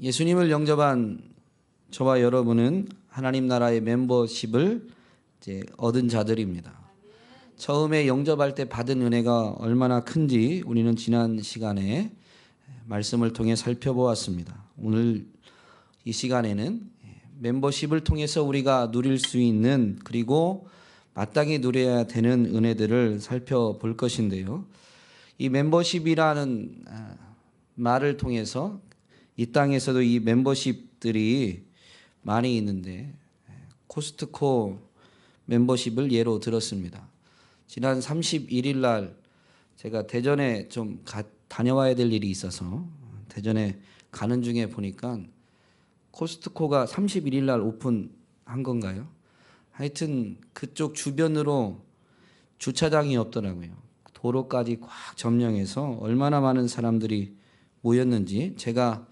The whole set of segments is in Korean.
예수님을 영접한 저와 여러분은 하나님 나라의 멤버십을 이제 얻은 자들입니다. 처음에 영접할 때 받은 은혜가 얼마나 큰지 우리는 지난 시간에 말씀을 통해 살펴보았습니다. 오늘 이 시간에는 멤버십을 통해서 우리가 누릴 수 있는 그리고 마땅히 누려야 되는 은혜들을 살펴볼 것인데요. 이 멤버십이라는 말을 통해서 이 땅에서도 이 멤버십들이 많이 있는데 코스트코 멤버십을 예로 들었습니다. 지난 31일 날 제가 대전에 좀 다녀와야 될 일이 있어서 대전에 가는 중에 보니까 코스트코가 31일 날 오픈한 건가요? 하여튼 그쪽 주변으로 주차장이 없더라고요. 도로까지 꽉 점령해서 얼마나 많은 사람들이 모였는지 제가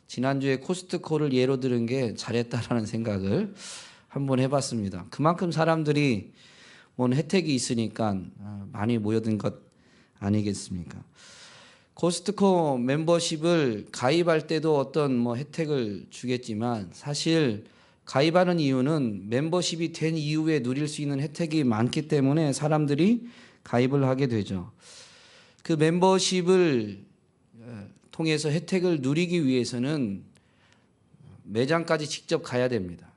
지난주에 코스트코를 예로 들은 게 잘했다라는 생각을 한번 해봤습니다. 그만큼 사람들이 뭔 혜택이 있으니까 많이 모여든 것 아니겠습니까? 코스트코 멤버십을 가입할 때도 어떤 혜택을 주겠지만 사실 가입하는 이유는 멤버십이 된 이후에 누릴 수 있는 혜택이 많기 때문에 사람들이 가입을 하게 되죠. 그 멤버십을 통해서 혜택을 누리기 위해서는 매장까지 직접 가야 됩니다.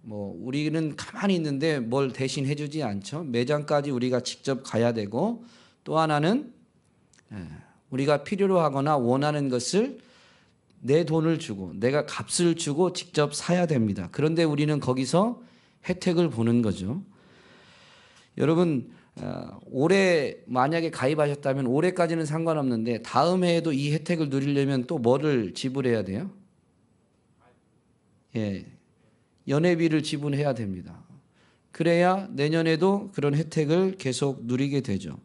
우리는 가만히 있는데 뭘 대신 해주지 않죠. 매장까지 우리가 직접 가야 되고 또 하나는 우리가 필요로 하거나 원하는 것을 내 돈을 주고 내가 값을 주고 직접 사야 됩니다. 그런데 우리는 거기서 혜택을 보는 거죠. 여러분 올해 만약에 가입하셨다면 올해까지는 상관없는데 다음 해에도 이 혜택을 누리려면 또 뭐를 지불해야 돼요? 연회비를 지불해야 됩니다. 그래야 내년에도 그런 혜택을 계속 누리게 되죠.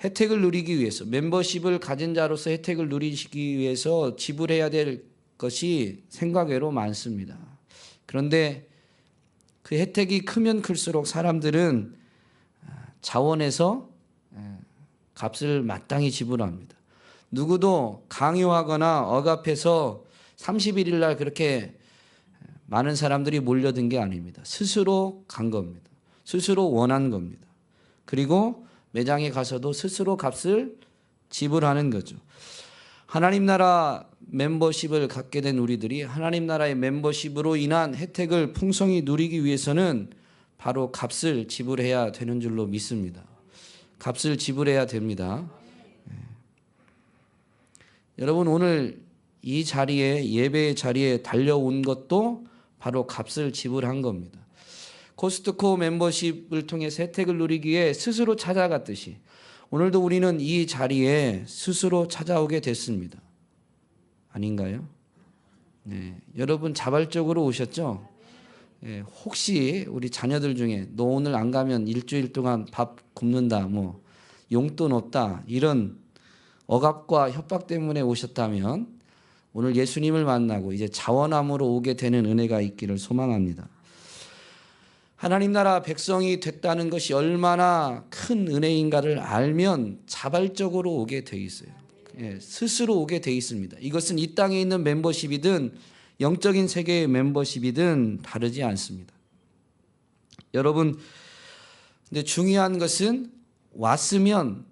혜택을 누리기 위해서 멤버십을 가진 자로서 혜택을 누리시기 위해서 지불해야 될 것이 생각외로 많습니다. 그런데 그 혜택이 크면 클수록 사람들은 자원해서 값을 마땅히 지불합니다. 누구도 강요하거나 억압해서 31일 날 그렇게 많은 사람들이 몰려든 게 아닙니다. 스스로 간 겁니다. 스스로 원한 겁니다. 그리고 매장에 가서도 스스로 값을 지불하는 거죠. 하나님 나라 멤버십을 갖게 된 우리들이 하나님 나라의 멤버십으로 인한 혜택을 풍성히 누리기 위해서는 바로 값을 지불해야 되는 줄로 믿습니다. 값을 지불해야 됩니다. 여러분 오늘 이 자리에 예배의 자리에 달려온 것도 바로 값을 지불한 겁니다. 코스트코 멤버십을 통해서 혜택을 누리기 위해 스스로 찾아갔듯이 오늘도 우리는 이 자리에 스스로 찾아오게 됐습니다. 아닌가요? 여러분 자발적으로 오셨죠? 혹시 우리 자녀들 중에 너 오늘 안 가면 일주일 동안 밥 굶는다, 용돈 없다 이런 억압과 협박 때문에 오셨다면 오늘 예수님을 만나고 이제 자원함으로 오게 되는 은혜가 있기를 소망합니다. 하나님 나라 백성이 됐다는 것이 얼마나 큰 은혜인가를 알면 자발적으로 오게 돼 있어요. 스스로 오게 돼 있습니다. 이것은 이 땅에 있는 멤버십이든 영적인 세계의 멤버십이든 다르지 않습니다. 여러분, 근데 중요한 것은 왔으면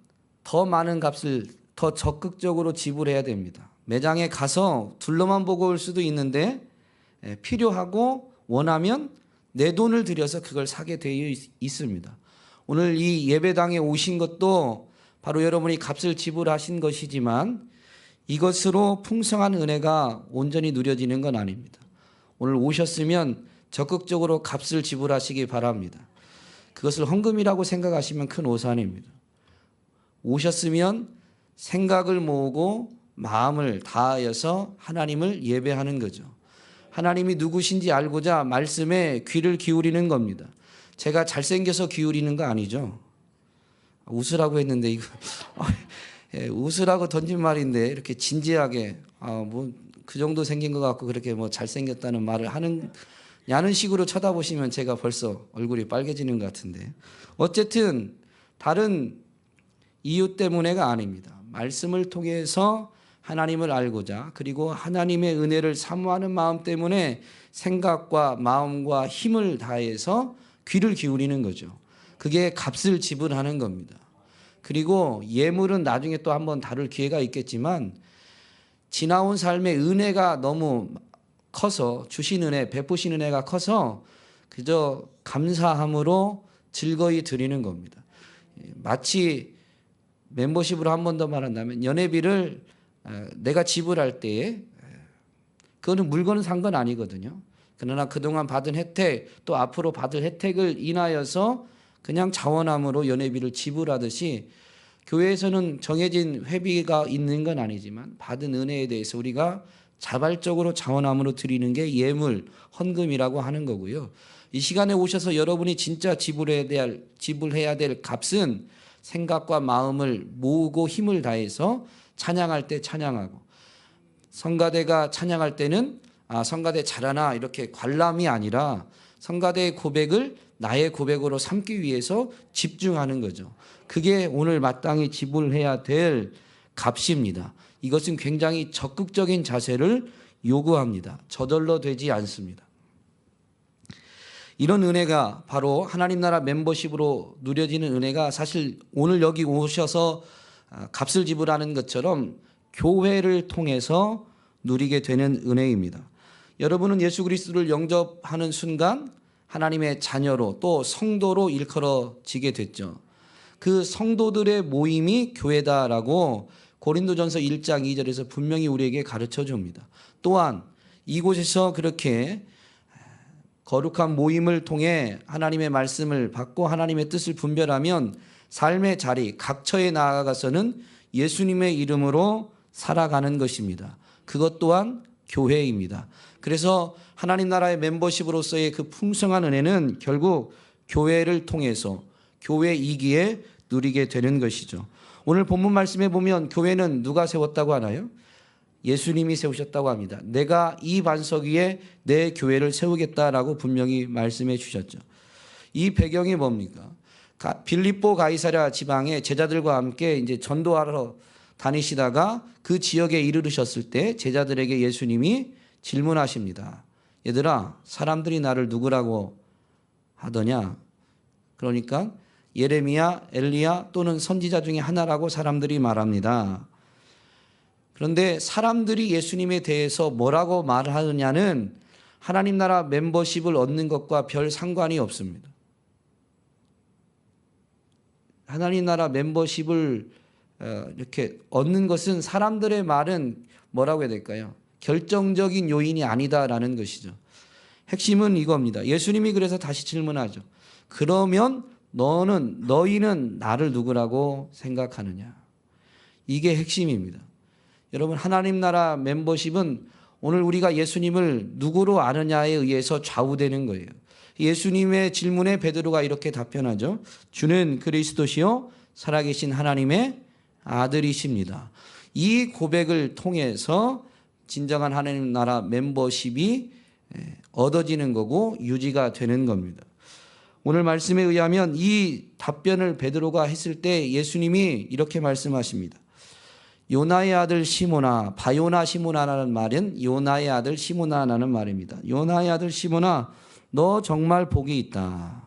더 많은 값을 더 적극적으로 지불해야 됩니다. 매장에 가서 둘러만 보고 올 수도 있는데 필요하고 원하면 내 돈을 들여서 그걸 사게 되어 있습니다. 오늘 이 예배당에 오신 것도 바로 여러분이 값을 지불하신 것이지만 이것으로 풍성한 은혜가 온전히 누려지는 건 아닙니다. 오늘 오셨으면 적극적으로 값을 지불하시기 바랍니다. 그것을 헌금이라고 생각하시면 큰 오산입니다. 오셨으면 생각을 모으고 마음을 다하여서 하나님을 예배하는 거죠. 하나님이 누구신지 알고자 말씀에 귀를 기울이는 겁니다. 제가 잘생겨서 기울이는 거 아니죠. 웃으라고 했는데 이거 웃으라고 던진 말인데 이렇게 진지하게 그 정도 생긴 것 같고 그렇게 잘생겼다는 말을 하느냐는 식으로 쳐다보시면 제가 벌써 얼굴이 빨개지는 것 같은데 어쨌든 다른 이유 때문에가 아닙니다. 말씀을 통해서 하나님을 알고자 그리고 하나님의 은혜를 사모하는 마음 때문에 생각과 마음과 힘을 다해서 귀를 기울이는 거죠. 그게 값을 지불하는 겁니다. 그리고 예물은 나중에 또 한번 다룰 기회가 있겠지만 지나온 삶의 은혜가 너무 커서 주신 은혜, 베푸신 은혜가 커서 그저 감사함으로 즐거이 드리는 겁니다. 마치 멤버십으로 한 번 더 말한다면 연회비를 내가 지불할 때에 그거는 물건을 산 건 아니거든요. 그러나 그동안 받은 혜택 또 앞으로 받을 혜택을 인하여서 그냥 자원함으로 연회비를 지불하듯이 교회에서는 정해진 회비가 있는 건 아니지만 받은 은혜에 대해서 우리가 자발적으로 자원함으로 드리는 게 예물, 헌금이라고 하는 거고요. 이 시간에 오셔서 여러분이 진짜 지불해야 될 값은 생각과 마음을 모으고 힘을 다해서 찬양할 때 찬양하고, 성가대가 찬양할 때는 성가대 잘하나 이렇게 관람이 아니라 성가대의 고백을 나의 고백으로 삼기 위해서 집중하는 거죠. 그게 오늘 마땅히 지불해야 될 값입니다. 이것은 굉장히 적극적인 자세를 요구합니다. 저절로 되지 않습니다. 이런 은혜가 바로 하나님 나라 멤버십으로 누려지는 은혜가 사실 오늘 여기 오셔서 값을 지불하는 것처럼 교회를 통해서 누리게 되는 은혜입니다. 여러분은 예수 그리스도를 영접하는 순간 하나님의 자녀로 또 성도로 일컬어지게 됐죠. 그 성도들의 모임이 교회다라고 고린도전서 1장 2절에서 분명히 우리에게 가르쳐 줍니다. 또한 이곳에서 그렇게 거룩한 모임을 통해 하나님의 말씀을 받고 하나님의 뜻을 분별하면 삶의 자리, 각처에 나아가서는 예수님의 이름으로 살아가는 것입니다. 그것 또한 교회입니다. 그래서 하나님 나라의 멤버십으로서의 그 풍성한 은혜는 결국 교회를 통해서 교회이기에 누리게 되는 것이죠. 오늘 본문 말씀에 보면 교회는 누가 세웠다고 하나요? 예수님이 세우셨다고 합니다. 내가 이 반석 위에 내 교회를 세우겠다라고 분명히 말씀해 주셨죠. 이 배경이 뭡니까? 빌립보 가이사랴 지방에 제자들과 함께 이제 전도하러 다니시다가 그 지역에 이르르셨을 때 제자들에게 예수님이 질문하십니다. 얘들아, 사람들이 나를 누구라고 하더냐? 그러니까 예레미야, 엘리야 또는 선지자 중에 하나라고 사람들이 말합니다. 그런데 사람들이 예수님에 대해서 뭐라고 말하느냐는 하나님 나라 멤버십을 얻는 것과 별 상관이 없습니다. 하나님 나라 멤버십을 이렇게 얻는 것은 사람들의 말은 뭐라고 해야 될까요? 결정적인 요인이 아니다라는 것이죠. 핵심은 이겁니다. 예수님이 그래서 다시 질문하죠. 그러면 너희는 나를 누구라고 생각하느냐? 이게 핵심입니다. 여러분, 하나님 나라 멤버십은 오늘 우리가 예수님을 누구로 아느냐에 의해서 좌우되는 거예요. 예수님의 질문에 베드로가 이렇게 답변하죠. 주는 그리스도시요 살아계신 하나님의 아들이십니다. 이 고백을 통해서 진정한 하나님 나라 멤버십이 얻어지는 거고 유지가 되는 겁니다. 오늘 말씀에 의하면 이 답변을 베드로가 했을 때 예수님이 이렇게 말씀하십니다. 요나의 아들 시몬아, 바요나 시몬아라는 말은 요나의 아들 시몬아라는 말입니다. 요나의 아들 시몬아, 너 정말 복이 있다.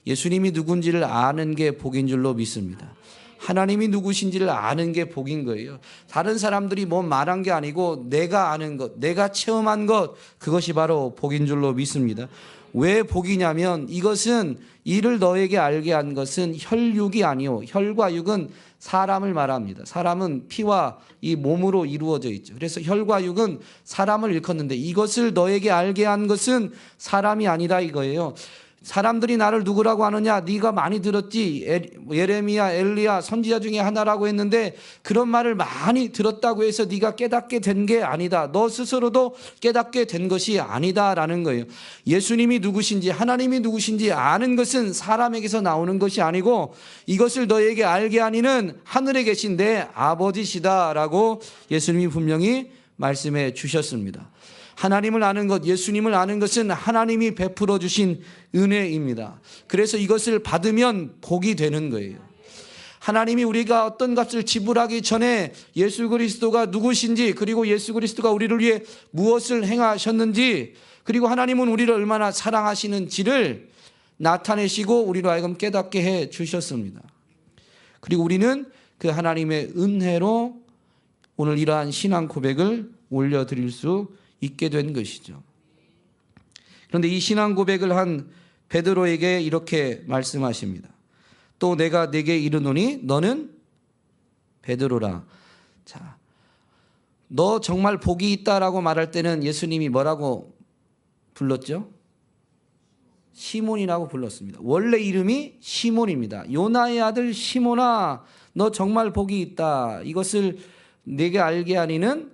예수님이 누군지를 아는 게 복인 줄로 믿습니다. 하나님이 누구신지를 아는 게 복인 거예요. 다른 사람들이 뭐 말한 게 아니고 내가 아는 것, 내가 체험한 것, 그것이 바로 복인 줄로 믿습니다. 왜 복이냐면 이것은 이를 너에게 알게 한 것은 혈육이 아니요. 혈과 육은 사람을 말합니다. 사람은 피와 이 몸으로 이루어져 있죠. 그래서 혈과 육은 사람을 일컫는데 이것을 너에게 알게 한 것은 사람이 아니다 이거예요. 사람들이 나를 누구라고 하느냐? 네가 많이 들었지. 예레미야, 엘리야, 선지자 중에 하나라고 했는데 그런 말을 많이 들었다고 해서 네가 깨닫게 된 게 아니다. 너 스스로도 깨닫게 된 것이 아니다라는 거예요. 예수님이 누구신지 하나님이 누구신지 아는 것은 사람에게서 나오는 것이 아니고 이것을 너에게 알게 하니는 하늘에 계신 내 아버지시다라고 예수님이 분명히 말씀해 주셨습니다. 하나님을 아는 것, 예수님을 아는 것은 하나님이 베풀어 주신 은혜입니다. 그래서 이것을 받으면 복이 되는 거예요. 하나님이 우리가 어떤 값을 지불하기 전에 예수 그리스도가 누구신지, 그리고 예수 그리스도가 우리를 위해 무엇을 행하셨는지, 그리고 하나님은 우리를 얼마나 사랑하시는지를 나타내시고 우리로 하여금 깨닫게 해 주셨습니다. 그리고 우리는 그 하나님의 은혜로 오늘 이러한 신앙 고백을 올려드릴 수 있게 된 것이죠. 그런데 이 신앙 고백을 한 베드로에게 이렇게 말씀하십니다. 또 내가 네게 이르노니 너는 베드로라. 자, 너 정말 복이 있다라고 말할 때는 예수님이 뭐라고 불렀죠? 시몬이라고 불렀습니다. 원래 이름이 시몬입니다. 요나의 아들 시몬아, 너 정말 복이 있다. 이것을 네게 알게 하니는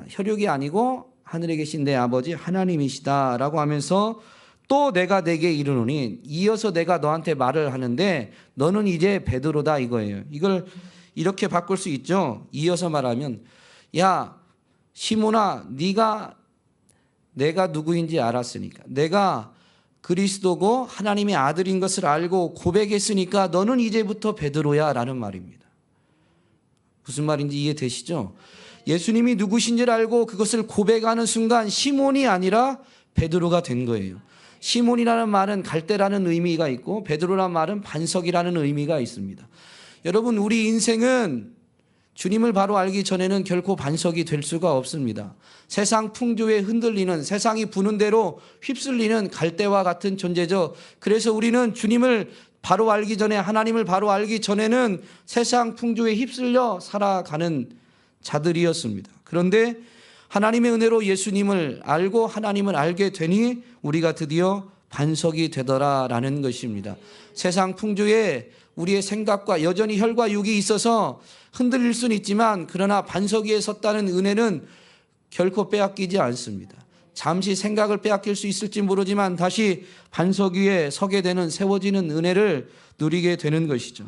혈육이 아니고 하늘에 계신 내 아버지 하나님이시다라고 하면서 또 내가 네게 이르노니, 이어서 내가 너한테 말을 하는데 너는 이제 베드로다 이거예요. 이걸 이렇게 바꿀 수 있죠. 이어서 말하면, 야 시몬아, 내가 누구인지 알았으니까, 내가 그리스도고 하나님의 아들인 것을 알고 고백했으니까 너는 이제부터 베드로야 라는 말입니다. 무슨 말인지 이해되시죠? 예수님이 누구신지를 알고 그것을 고백하는 순간 시몬이 아니라 베드로가 된 거예요. 시몬이라는 말은 갈대라는 의미가 있고 베드로라는 말은 반석이라는 의미가 있습니다. 여러분, 우리 인생은 주님을 바로 알기 전에는 결코 반석이 될 수가 없습니다. 세상 풍조에 흔들리는, 세상이 부는 대로 휩쓸리는 갈대와 같은 존재죠. 그래서 우리는 주님을 바로 알기 전에, 하나님을 바로 알기 전에는 세상 풍조에 휩쓸려 살아가는 자들이었습니다. 그런데 하나님의 은혜로 예수님을 알고 하나님을 알게 되니 우리가 드디어 반석이 되더라라는 것입니다. 세상 풍조에 우리의 생각과 여전히 혈과 육이 있어서 흔들릴 수는 있지만, 그러나 반석 위에 섰다는 은혜는 결코 빼앗기지 않습니다. 잠시 생각을 빼앗길 수 있을지 모르지만 다시 반석 위에 서게 되는, 세워지는 은혜를 누리게 되는 것이죠.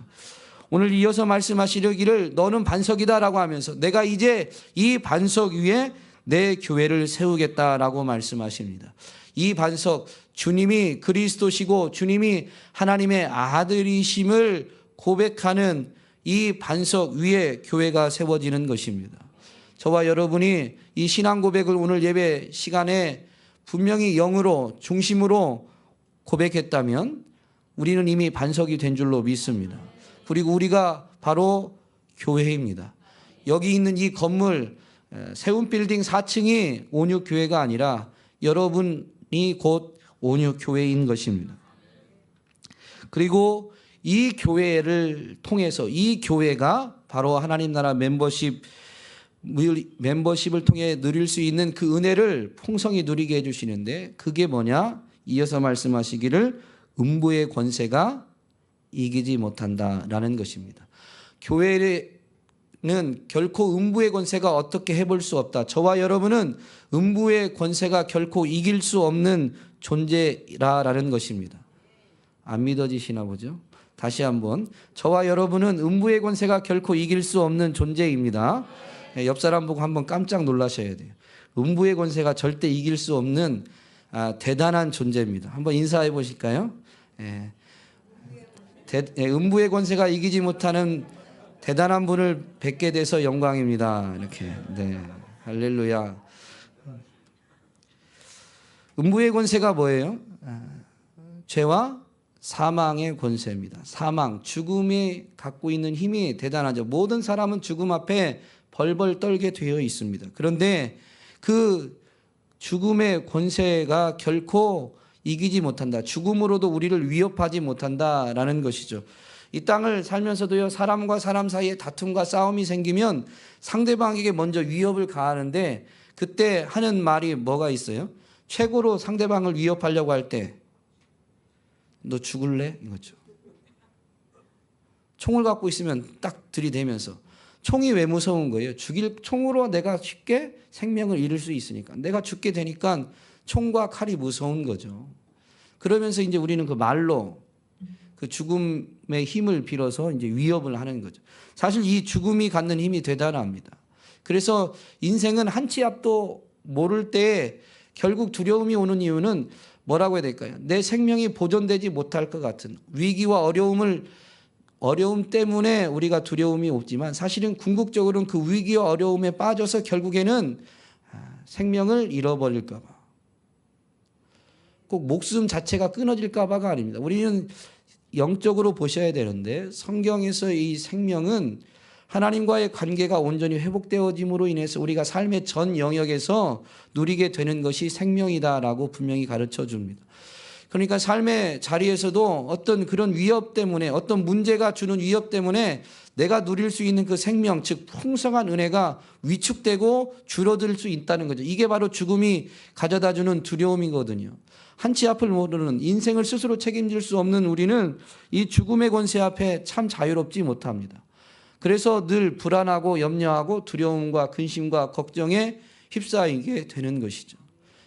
오늘 이어서 말씀하시려기를 너는 반석이다라고 하면서 내가 이제 이 반석 위에 내 교회를 세우겠다라고 말씀하십니다. 이 반석, 주님이 그리스도시고 주님이 하나님의 아들이심을 고백하는 이 반석 위에 교회가 세워지는 것입니다. 저와 여러분이 이 신앙 고백을 오늘 예배 시간에 분명히 영으로, 중심으로 고백했다면 우리는 이미 반석이 된 줄로 믿습니다. 그리고 우리가 바로 교회입니다. 여기 있는 이 건물, 세운 빌딩 4층이 온유교회가 아니라 여러분이 곧 온유교회인 것입니다. 그리고 이 교회를 통해서, 이 교회가 바로 하나님 나라 멤버십을 통해 누릴 수 있는 그 은혜를 풍성히 누리게 해주시는데, 그게 뭐냐? 이어서 말씀하시기를 음부의 권세가 이기지 못한다라는 것입니다. 교회는 결코 음부의 권세가 어떻게 해볼 수 없다. 저와 여러분은 음부의 권세가 결코 이길 수 없는 존재라라는 것입니다. 안 믿어지시나 보죠? 다시 한번, 저와 여러분은 음부의 권세가 결코 이길 수 없는 존재입니다. 옆 사람 보고 한번 깜짝 놀라셔야 돼요. 음부의 권세가 절대 이길 수 없는 대단한 존재입니다. 한번 인사해 보실까요? 음부의 권세가 이기지 못하는 대단한 분을 뵙게 돼서 영광입니다. 이렇게. 네. 할렐루야. 음부의 권세가 뭐예요? 죄와 사망의 권세입니다. 사망, 죽음이 갖고 있는 힘이 대단하죠. 모든 사람은 죽음 앞에 벌벌 떨게 되어 있습니다. 그런데 그 죽음의 권세가 결코 이기지 못한다. 죽음으로도 우리를 위협하지 못한다라는 것이죠. 이 땅을 살면서도요, 사람과 사람 사이에 다툼과 싸움이 생기면 상대방에게 먼저 위협을 가하는데, 그때 하는 말이 뭐가 있어요? 최고로 상대방을 위협하려고 할 때 너 죽을래? 이거죠. 총을 갖고 있으면 딱 들이대면서, 총이 왜 무서운 거예요? 총으로 내가 쉽게 생명을 잃을 수 있으니까. 내가 죽게 되니까 총과 칼이 무서운 거죠. 그러면서 이제 우리는 그 말로 그 죽음의 힘을 빌어서 이제 위협을 하는 거죠. 사실 이 죽음이 갖는 힘이 대단합니다. 그래서 인생은 한 치 앞도 모를 때 결국 두려움이 오는 이유는 뭐라고 해야 될까요? 내 생명이 보존되지 못할 것 같은 위기와 어려움을 어려움 때문에 우리가 두려움이 없지만 사실은 궁극적으로는 그 위기와 어려움에 빠져서 결국에는 생명을 잃어버릴까 봐, 꼭 목숨 자체가 끊어질까 봐가 아닙니다. 우리는 영적으로 보셔야 되는데 성경에서 이 생명은 하나님과의 관계가 온전히 회복되어짐으로 인해서 우리가 삶의 전 영역에서 누리게 되는 것이 생명이다라고 분명히 가르쳐 줍니다. 그러니까 삶의 자리에서도 어떤 그런 위협 때문에, 어떤 문제가 주는 위협 때문에 내가 누릴 수 있는 그 생명, 즉 풍성한 은혜가 위축되고 줄어들 수 있다는 거죠. 이게 바로 죽음이 가져다 주는 두려움이거든요. 한치 앞을 모르는, 인생을 스스로 책임질 수 없는 우리는 이 죽음의 권세 앞에 참 자유롭지 못합니다. 그래서 늘 불안하고 염려하고 두려움과 근심과 걱정에 휩싸이게 되는 것이죠.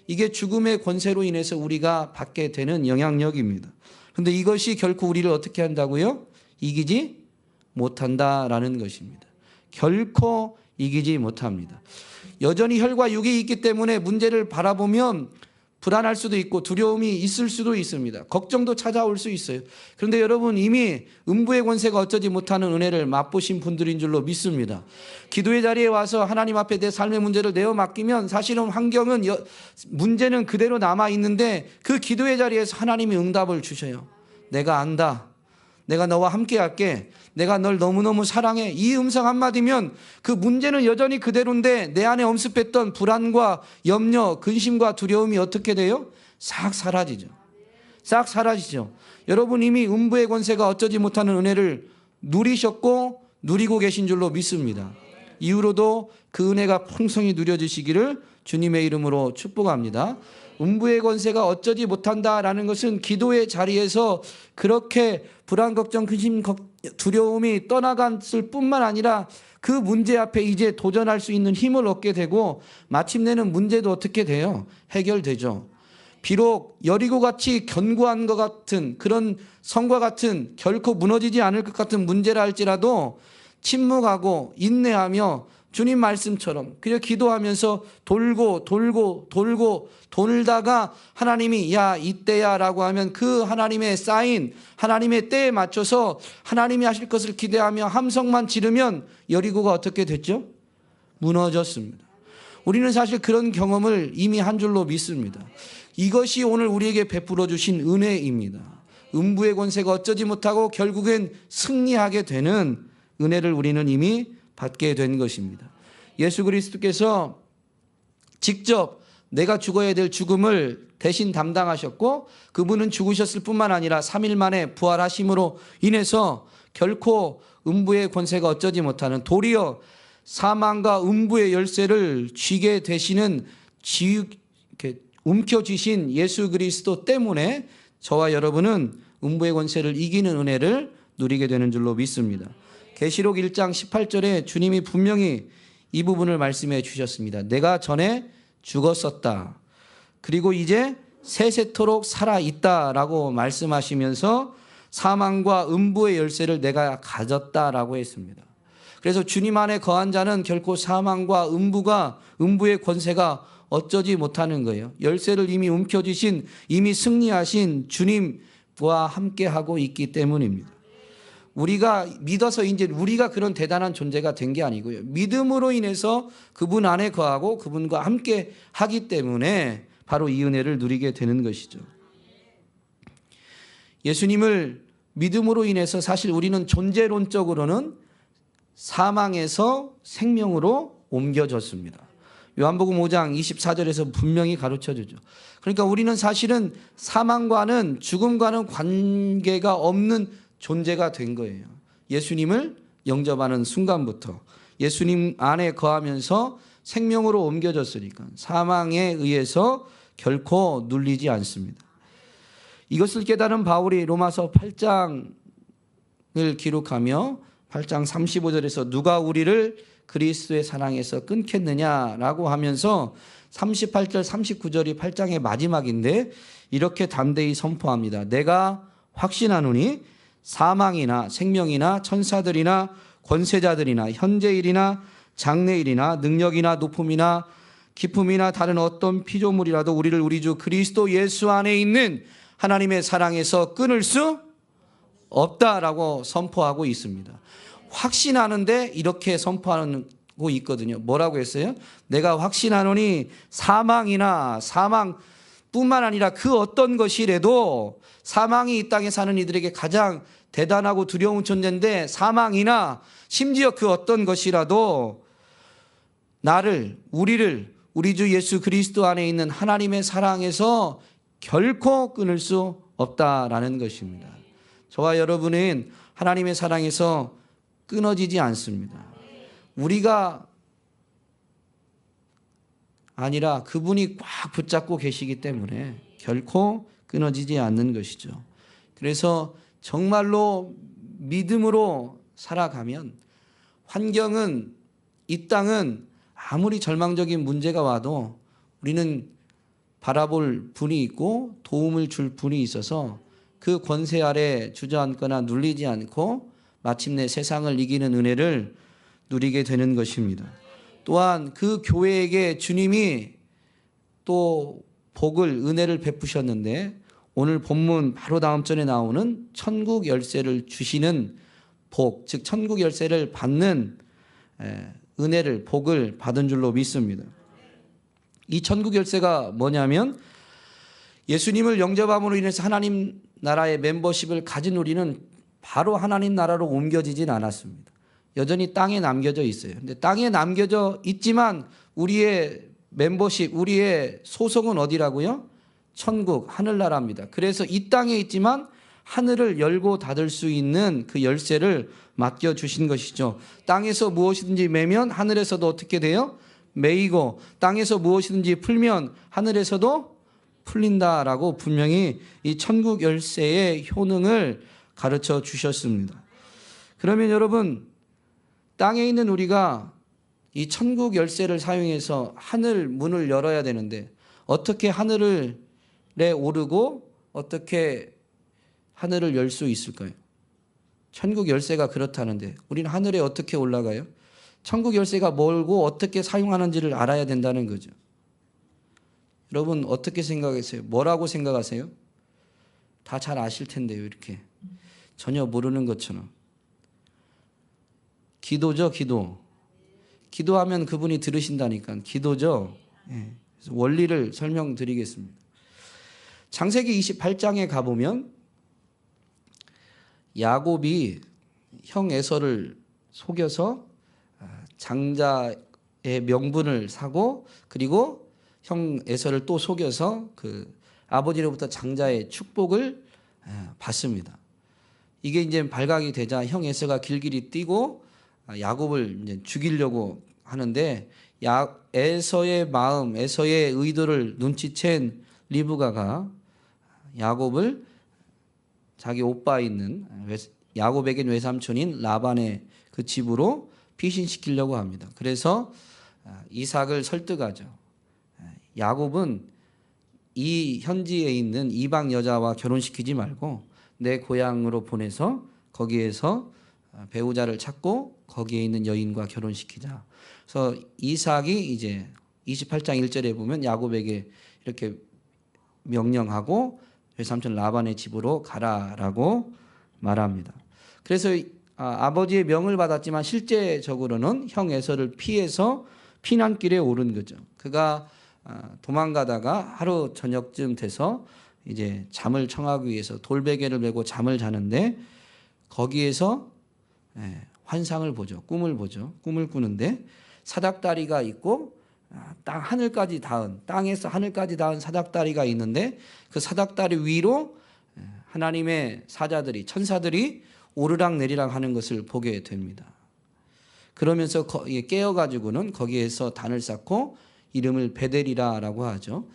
이게 죽음의 권세로 인해서 우리가 받게 되는 영향력입니다. 그런데 이것이 결코 우리를 어떻게 한다고요? 이기지 못한다라는 것입니다. 결코 이기지 못합니다. 여전히 혈과 육이 있기 때문에 문제를 바라보면 불안할 수도 있고 두려움이 있을 수도 있습니다. 걱정도 찾아올 수 있어요. 그런데 여러분, 이미 음부의 권세가 어쩌지 못하는 은혜를 맛보신 분들인 줄로 믿습니다. 기도의 자리에 와서 하나님 앞에 내 삶의 문제를 내어 맡기면 사실은 환경은, 문제는 그대로 남아 있는데 그 기도의 자리에서 하나님이 응답을 주셔요. 내가 안다. 내가 너와 함께 할게. 내가 널 너무너무 사랑해. 이 음성 한마디면 그 문제는 여전히 그대로인데 내 안에 엄습했던 불안과 염려, 근심과 두려움이 어떻게 돼요? 싹 사라지죠. 싹 사라지죠. 여러분, 이미 음부의 권세가 어쩌지 못하는 은혜를 누리셨고 누리고 계신 줄로 믿습니다. 이후로도 그 은혜가 풍성히 누려지시기를 주님의 이름으로 축복합니다. 음부의 권세가 어쩌지 못한다라는 것은 기도의 자리에서 그렇게 불안, 걱정, 근심, 두려움이 떠나갔을 뿐만 아니라 그 문제 앞에 이제 도전할 수 있는 힘을 얻게 되고 마침내는 문제도 어떻게 돼요? 해결되죠. 비록 여리고같이 견고한 것 같은, 그런 성과 같은, 결코 무너지지 않을 것 같은 문제라 할지라도 침묵하고 인내하며 주님 말씀처럼 그냥 기도하면서 돌고 돌다가 하나님이 야 이때야 라고 하면 그 하나님의 사인, 하나님의 때에 맞춰서 하나님이 하실 것을 기대하며 함성만 지르면 여리고가 어떻게 됐죠? 무너졌습니다. 우리는 사실 그런 경험을 이미 한 줄로 믿습니다. 이것이 오늘 우리에게 베풀어 주신 은혜입니다. 음부의 권세가 어쩌지 못하고 결국엔 승리하게 되는 은혜를 우리는 이미 받게 된 것입니다. 예수 그리스도께서 직접 내가 죽어야 될 죽음을 대신 담당하셨고 그분은 죽으셨을 뿐만 아니라 3일 만에 부활하심으로 인해서 결코 음부의 권세가 어쩌지 못하는, 도리어 사망과 음부의 열쇠를 쥐게 되시는 움켜쥐신 예수 그리스도 때문에 저와 여러분은 음부의 권세를 이기는 은혜를 누리게 되는 줄로 믿습니다. 계시록 1장 18절에 주님이 분명히 이 부분을 말씀해 주셨습니다. 내가 전에 죽었었다. 그리고 이제 세세토록 살아있다라고 말씀하시면서 사망과 음부의 열쇠를 내가 가졌다라고 했습니다. 그래서 주님 안에 거한 자는 결코 사망과 음부의 권세가 어쩌지 못하는 거예요. 열쇠를 이미 움켜쥐신, 이미 승리하신 주님과 함께하고 있기 때문입니다. 우리가 믿어서 이제 우리가 그런 대단한 존재가 된 게 아니고요. 믿음으로 인해서 그분 안에 거하고 그분과 함께 하기 때문에 바로 이 은혜를 누리게 되는 것이죠. 예수님을 믿음으로 인해서 사실 우리는 존재론적으로는 사망에서 생명으로 옮겨졌습니다. 요한복음 5장 24절에서 분명히 가르쳐주죠. 그러니까 우리는 사실은 사망과는, 죽음과는 관계가 없는 존재가 된 거예요. 예수님을 영접하는 순간부터 예수님 안에 거하면서 생명으로 옮겨졌으니까 사망에 의해서 결코 눌리지 않습니다. 이것을 깨달은 바울이 로마서 8장을 기록하며 8장 35절에서 누가 우리를 그리스도의 사랑에서 끊겠느냐라고 하면서 38절 39절이 8장의 마지막인데 이렇게 담대히 선포합니다. 내가 확신하노니 사망이나 생명이나 천사들이나 권세자들이나 현재일이나 장래일이나 능력이나 높음이나 기품이나 다른 어떤 피조물이라도 우리를 우리 주 그리스도 예수 안에 있는 하나님의 사랑에서 끊을 수 없다라고 선포하고 있습니다. 확신하는데 이렇게 선포하고 있거든요. 뭐라고 했어요? 내가 확신하노니 사망뿐만 아니라 그 어떤 것이라도, 사망이 이 땅에 사는 이들에게 가장 대단하고 두려운 존재인데, 사망이나 심지어 그 어떤 것이라도 우리 주 예수 그리스도 안에 있는 하나님의 사랑에서 결코 끊을 수 없다라는 것입니다. 저와 여러분은 하나님의 사랑에서 끊어지지 않습니다. 우리가 아니라 그분이 꽉 붙잡고 계시기 때문에 결코 끊어지지 않는 것이죠. 그래서 정말로 믿음으로 살아가면 환경은, 이 땅은 아무리 절망적인 문제가 와도 우리는 바라볼 분이 있고 도움을 줄 분이 있어서 그 권세 아래 주저앉거나 눌리지 않고 마침내 세상을 이기는 은혜를 누리게 되는 것입니다. 또한 그 교회에게 주님이 또 은혜를 베푸셨는데, 오늘 본문 바로 다음 절에 나오는 천국 열쇠를 주시는 복, 즉 천국 열쇠를 받는 은혜를, 복을 받은 줄로 믿습니다. 이 천국 열쇠가 뭐냐면, 예수님을 영접함으로 인해서 하나님 나라의 멤버십을 가진 우리는 바로 하나님 나라로 옮겨지진 않았습니다. 여전히 땅에 남겨져 있어요. 근데 땅에 남겨져 있지만 우리의 멤버십, 우리의 소속은 어디라고요? 천국, 하늘나라입니다. 그래서 이 땅에 있지만 하늘을 열고 닫을 수 있는 그 열쇠를 맡겨주신 것이죠. 땅에서 무엇이든지 매면 하늘에서도 어떻게 돼요? 매이고, 땅에서 무엇이든지 풀면 하늘에서도 풀린다라고 분명히 이 천국 열쇠의 효능을 가르쳐 주셨습니다. 그러면 여러분, 땅에 있는 우리가 이 천국 열쇠를 사용해서 하늘 문을 열어야 되는데, 어떻게 하늘에 오르고 어떻게 하늘을 열 수 있을까요? 천국 열쇠가 그렇다는데 우리는 하늘에 어떻게 올라가요? 천국 열쇠가 뭘고 어떻게 사용하는지를 알아야 된다는 거죠. 여러분 어떻게 생각하세요? 뭐라고 생각하세요? 다 잘 아실 텐데요. 이렇게 전혀 모르는 것처럼. 기도죠. 기도하면 그분이 들으신다니까. 기도죠. 예. 그래서 원리를 설명드리겠습니다. 창세기 28장에 가보면 야곱이 형 에서를 속여서 장자의 명분을 사고, 그리고 형 에서를 또 속여서 그 아버지로부터 장자의 축복을 받습니다. 이게 이제 발각이 되자 형 에서가 길길이 뛰고 야곱을 이제 죽이려고 하는데, 에서의 마음, 에서의 의도를 눈치챈 리브가가 야곱을 자기 오빠 있는 야곱에겐 외삼촌인 라반의 그 집으로 피신시키려고 합니다. 그래서 이삭을 설득하죠. 야곱은 이 현지에 있는 이방 여자와 결혼시키지 말고 내 고향으로 보내서 거기에서 배우자를 찾고 거기에 있는 여인과 결혼시키자. 그래서 이삭이 이제 28장 1절에 보면 야곱에게 이렇게 명령하고 외삼촌 라반의 집으로 가라라고 말합니다. 그래서 아버지의 명을 받았지만 실제적으로는 형 에서를 피해서 피난길에 오른 거죠. 그가 도망가다가 하루 저녁쯤 돼서 이제 잠을 청하기 위해서 돌베개를 메고 잠을 자는데, 거기에서 환상을 보죠. 꿈을 보죠. 꿈을 꾸는데 사닥다리가 있고 땅에서 하늘까지 닿은 사닥다리가 있는데, 그 사닥다리 위로 하나님의 사자들이, 천사들이 오르락 내리락 하는 것을 보게 됩니다. 그러면서 깨어가지고는 거기에서 단을 쌓고 이름을 베델이라라고 하죠.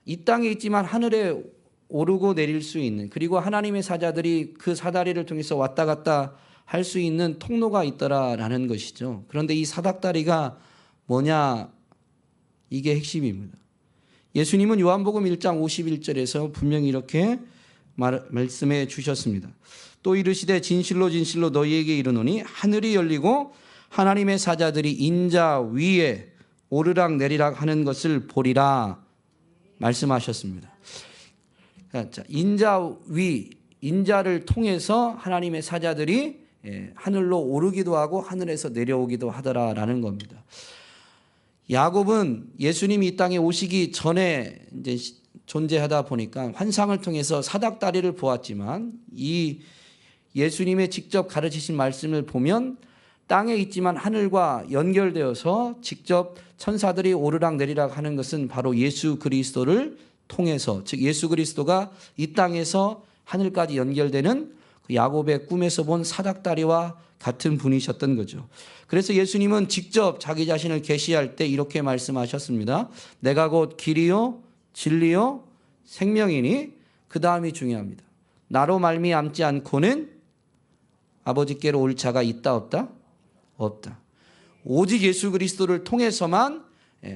이 땅에 있지만 하늘에 오르고 내릴 수 있는, 그리고 하나님의 사자들이 그 사다리를 통해서 왔다 갔다 할 수 있는 통로가 있더라라는 것이죠. 그런데 이 사닥다리가 뭐냐, 이게 핵심입니다. 예수님은 요한복음 1장 51절에서 분명히 이렇게 말씀해 주셨습니다. 또 이르시되 진실로 진실로 너희에게 이르노니 하늘이 열리고 하나님의 사자들이 인자 위에 오르락 내리락 하는 것을 보리라 말씀하셨습니다. 자, 인자 위, 인자를 통해서 하나님의 사자들이 하늘로 오르기도 하고 하늘에서 내려오기도 하더라라는 겁니다. 야곱은 예수님이 이 땅에 오시기 전에 이제 존재하다 보니까 환상을 통해서 사닥다리를 보았지만 이 예수님의 직접 가르치신 말씀을 보면 땅에 있지만 하늘과 연결되어서 직접 천사들이 오르락 내리락 하는 것은 바로 예수 그리스도를 통해서, 즉 예수 그리스도가 이 땅에서 하늘까지 연결되는 그 야곱의 꿈에서 본 사닥다리와 같은 분이셨던 거죠. 그래서 예수님은 직접 자기 자신을 계시할 때 이렇게 말씀하셨습니다. 내가 곧 길이요 진리요 생명이니, 그 다음이 중요합니다. 나로 말미암지 않고는 아버지께로 올 자가 있다 없다? 없다. 오직 예수 그리스도를 통해서만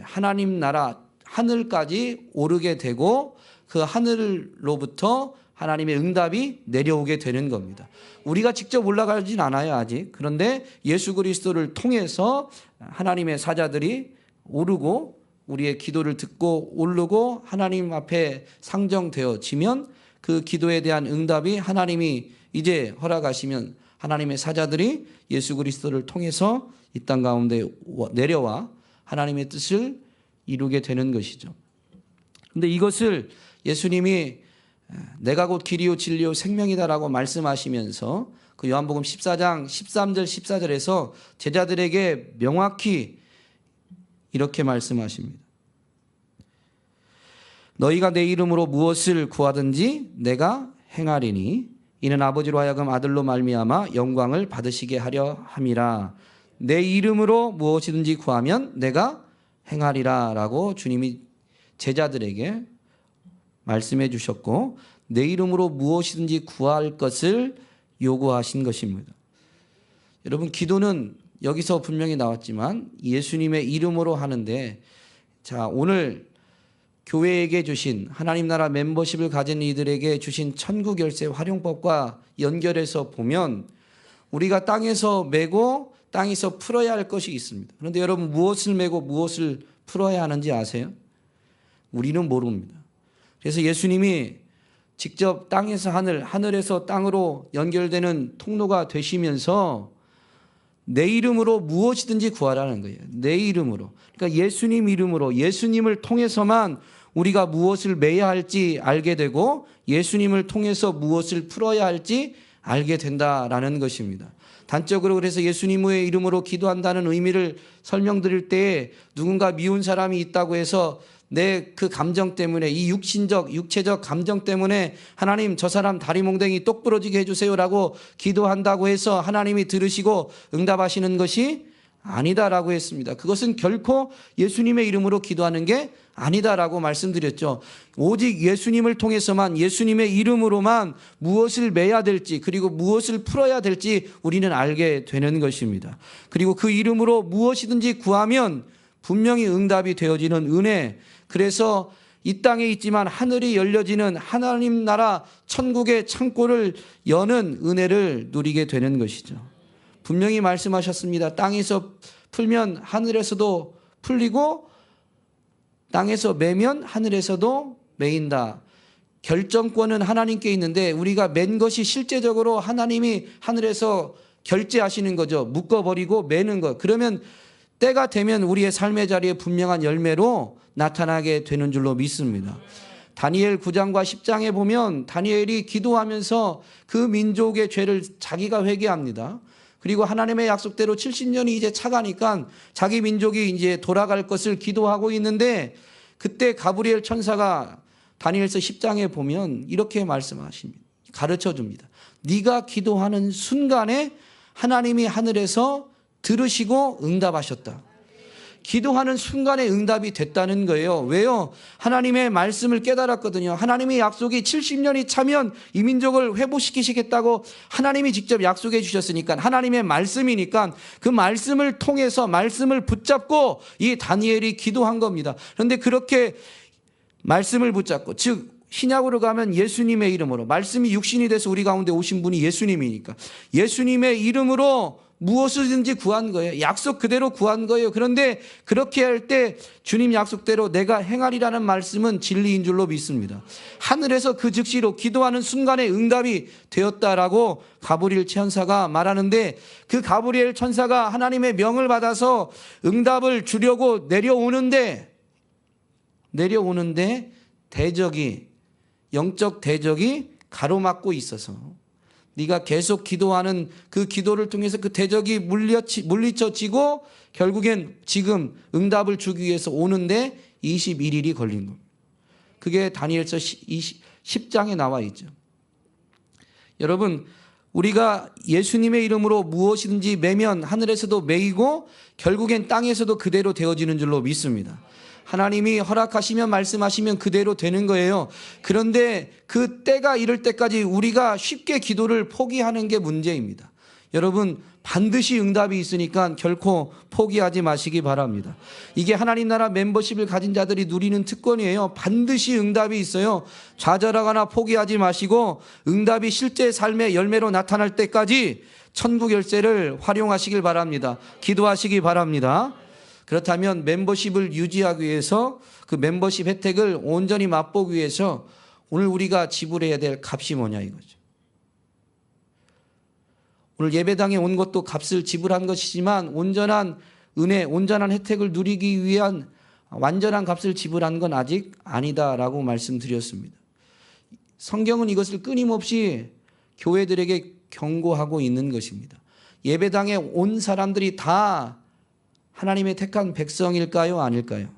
하나님 나라 하늘까지 오르게 되고 그 하늘로부터 하나님의 응답이 내려오게 되는 겁니다. 우리가 직접 올라가진 않아요 아직. 그런데 예수 그리스도를 통해서 하나님의 사자들이 오르고 우리의 기도를 듣고 오르고 하나님 앞에 상정되어지면 그 기도에 대한 응답이 하나님이 이제 허락하시면 하나님의 사자들이 예수 그리스도를 통해서 이 땅 가운데 내려와 하나님의 뜻을 이루게 되는 것이죠. 그런데 이것을 예수님이 내가 곧 길이요 진리요 생명이다라고 말씀하시면서 그 요한복음 14장 13절 14절에서 제자들에게 명확히 이렇게 말씀하십니다. 너희가 내 이름으로 무엇을 구하든지 내가 행하리니 이는 아버지로 하여금 아들로 말미암아 영광을 받으시게 하려 함이라. 내 이름으로 무엇이든지 구하면 내가 행하리라 라고 주님이 제자들에게 말씀해 주셨고 내 이름으로 무엇이든지 구할 것을 요구하신 것입니다. 여러분, 기도는 여기서 분명히 나왔지만 예수님의 이름으로 하는데, 자, 오늘 교회에게 주신 하나님 나라 멤버십을 가진 이들에게 주신 천국 열쇠 활용법과 연결해서 보면 우리가 땅에서 메고 땅에서 풀어야 할 것이 있습니다. 그런데 여러분, 무엇을 메고 무엇을 풀어야 하는지 아세요? 우리는 모릅니다. 그래서 예수님이 직접 땅에서 하늘, 하늘에서 땅으로 연결되는 통로가 되시면서 내 이름으로 무엇이든지 구하라는 거예요. 내 이름으로. 그러니까 예수님 이름으로, 예수님을 통해서만 우리가 무엇을 매야 할지 알게 되고 예수님을 통해서 무엇을 풀어야 할지 알게 된다라는 것입니다. 단적으로 그래서 예수님의 이름으로 기도한다는 의미를 설명드릴 때에 누군가 미운 사람이 있다고 해서 내 그 감정 때문에, 이 육체적 감정 때문에 하나님 저 사람 다리 몽댕이 똑 부러지게 해주세요라고 기도한다고 해서 하나님이 들으시고 응답하시는 것이 아니다라고 했습니다. 그것은 결코 예수님의 이름으로 기도하는 게 아니다라고 말씀드렸죠. 오직 예수님을 통해서만, 예수님의 이름으로만 무엇을 매야 될지 그리고 무엇을 풀어야 될지 우리는 알게 되는 것입니다. 그리고 그 이름으로 무엇이든지 구하면 분명히 응답이 되어지는 은혜, 그래서 이 땅에 있지만 하늘이 열려지는 하나님 나라 천국의 창고를 여는 은혜를 누리게 되는 것이죠. 분명히 말씀하셨습니다. 땅에서 풀면 하늘에서도 풀리고 땅에서 매면 하늘에서도 매인다. 결정권은 하나님께 있는데 우리가 맨 것이 실제적으로 하나님이 하늘에서 결제하시는 거죠. 묶어버리고 매는 것. 그러면 때가 되면 우리의 삶의 자리에 분명한 열매로 나타나게 되는 줄로 믿습니다. 다니엘 9장과 10장에 보면 다니엘이 기도하면서 그 민족의 죄를 자기가 회개합니다. 그리고 하나님의 약속대로 70년이 이제 차가니까 자기 민족이 이제 돌아갈 것을 기도하고 있는데 그때 가브리엘 천사가 다니엘서 10장에 보면 이렇게 말씀하십니다. 가르쳐 줍니다. 네가 기도하는 순간에 하나님이 하늘에서 들으시고 응답하셨다. 기도하는 순간에 응답이 됐다는 거예요. 왜요? 하나님의 말씀을 깨달았거든요. 하나님의 약속이 70년이 차면 이 민족을 회복시키시겠다고 하나님이 직접 약속해 주셨으니까, 하나님의 말씀이니까 그 말씀을 통해서 말씀을 붙잡고 이 다니엘이 기도한 겁니다. 그런데 그렇게 말씀을 붙잡고, 즉 신약으로 가면 예수님의 이름으로, 말씀이 육신이 돼서 우리 가운데 오신 분이 예수님이니까 예수님의 이름으로 무엇이든지 구한 거예요. 약속 그대로 구한 거예요. 그런데 그렇게 할 때 주님 약속대로 내가 행하리라는 말씀은 진리인 줄로 믿습니다. 하늘에서 그 즉시로 기도하는 순간에 응답이 되었다라고 가브리엘 천사가 말하는데, 그 가브리엘 천사가 하나님의 명을 받아서 응답을 주려고 내려오는데 대적이, 영적 대적이 가로막고 있어서 네가 계속 기도하는 그 기도를 통해서 그 대적이 물리쳐지고 결국엔 지금 응답을 주기 위해서 오는데 21일이 걸린 겁니다. 그게 다니엘서 10장에 나와 있죠. 여러분, 우리가 예수님의 이름으로 무엇이든지 매면 하늘에서도 매이고 결국엔 땅에서도 그대로 되어지는 줄로 믿습니다. 하나님이 허락하시면 말씀하시면 그대로 되는 거예요. 그런데 그 때가 이럴 때까지 우리가 쉽게 기도를 포기하는 게 문제입니다. 여러분, 반드시 응답이 있으니까 결코 포기하지 마시기 바랍니다. 이게 하나님 나라 멤버십을 가진 자들이 누리는 특권이에요. 반드시 응답이 있어요. 좌절하거나 포기하지 마시고 응답이 실제 삶의 열매로 나타날 때까지 천국 열쇠를 활용하시길 바랍니다. 기도하시기 바랍니다. 그렇다면 멤버십을 유지하기 위해서, 그 멤버십 혜택을 온전히 맛보기 위해서 오늘 우리가 지불해야 될 값이 뭐냐 이거죠. 오늘 예배당에 온 것도 값을 지불한 것이지만 온전한 은혜, 온전한 혜택을 누리기 위한 완전한 값을 지불한 건 아직 아니다라고 말씀드렸습니다. 성경은 이것을 끊임없이 교회들에게 경고하고 있는 것입니다. 예배당에 온 사람들이 다 하나님의 택한 백성일까요? 아닐까요?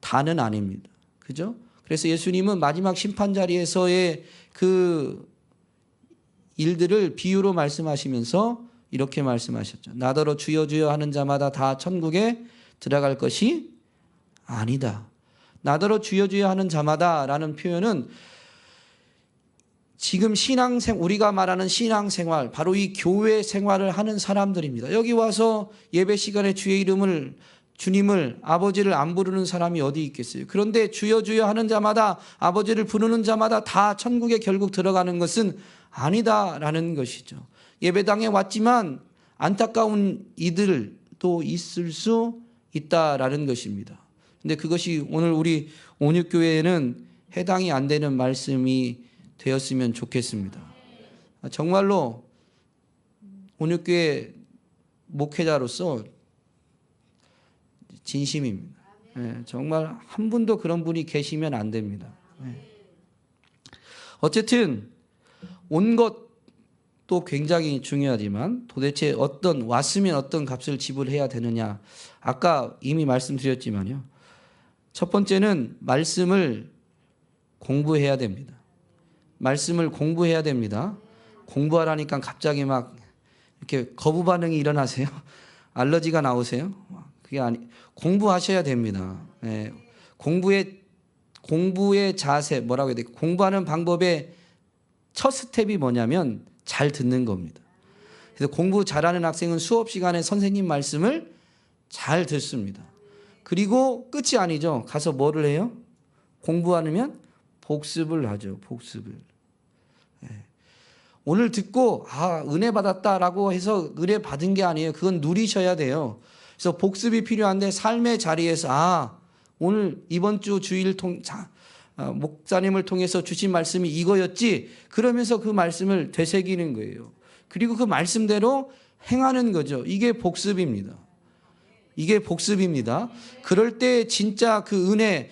다는 아닙니다. 그죠? 그래서 예수님은 마지막 심판 자리에서의 그 일들을 비유로 말씀하시면서 이렇게 말씀하셨죠. 나더러 주여 주여 하는 자마다 다 천국에 들어갈 것이 아니다. 나더러 주여 주여 하는 자마다 라는 표현은 지금 우리가 말하는 신앙생활, 바로 이 교회 생활을 하는 사람들입니다. 여기 와서 예배 시간에 주의 이름을, 주님을, 아버지를 안 부르는 사람이 어디 있겠어요? 그런데 주여 주여 하는 자마다, 아버지를 부르는 자마다 다 천국에 결국 들어가는 것은 아니다라는 것이죠. 예배당에 왔지만 안타까운 이들도 있을 수 있다라는 것입니다. 근데 그것이 오늘 우리 온육교회에는 해당이 안 되는 말씀이 되었으면 좋겠습니다. 정말로 온육교회 목회자로서 진심입니다. 정말 한 분도 그런 분이 계시면 안 됩니다. 어쨌든 온 것도 굉장히 중요하지만 도대체 왔으면 어떤 값을 지불해야 되느냐. 아까 이미 말씀드렸지만요. 첫 번째는 말씀을 공부해야 됩니다. 말씀을 공부해야 됩니다. 공부하라니까 갑자기 막 이렇게 거부 반응이 일어나세요? 알러지가 나오세요? 그게 공부하셔야 됩니다. 공부의 자세, 뭐라고 해야 돼? 공부하는 방법의 첫 스텝이 뭐냐면 잘 듣는 겁니다. 그래서 공부 잘하는 학생은 수업 시간에 선생님 말씀을 잘 듣습니다. 그리고 끝이 아니죠. 가서 뭐를 해요? 공부하면 복습을 하죠. 복습을. 오늘 듣고 은혜 받았다라고 해서 은혜 받은 게 아니에요. 그건 누리셔야 돼요. 그래서 복습이 필요한데 삶의 자리에서 오늘 이번 주 주일 목사님을 통해서 주신 말씀이 이거였지, 그러면서 그 말씀을 되새기는 거예요. 그리고 그 말씀대로 행하는 거죠. 이게 복습입니다. 이게 복습입니다. 그럴 때 진짜 그 은혜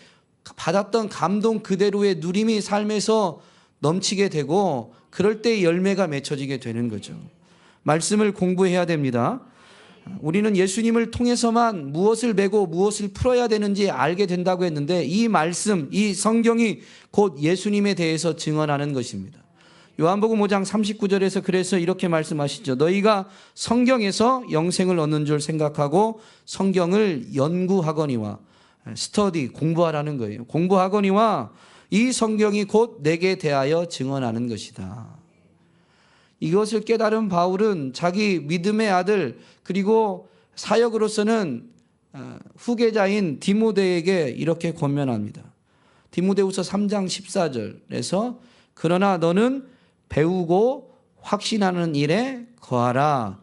받았던 감동 그대로의 누림이 삶에서 넘치게 되고, 그럴 때 열매가 맺혀지게 되는 거죠. 말씀을 공부해야 됩니다. 우리는 예수님을 통해서만 무엇을 메고 무엇을 풀어야 되는지 알게 된다고 했는데, 이 말씀, 이 성경이 곧 예수님에 대해서 증언하는 것입니다. 요한복음 5장 39절에서 그래서 이렇게 말씀하시죠. 너희가 성경에서 영생을 얻는 줄 생각하고 성경을 연구하거니와, 스터디, 공부하라는 거예요. 공부하거니와 이 성경이 곧 내게 대하여 증언하는 것이다. 이것을 깨달은 바울은 자기 믿음의 아들, 그리고 사역으로서는 후계자인 디모데에게 이렇게 권면합니다. 디모데후서 3장 14절에서 그러나 너는 배우고 확신하는 일에 거하라.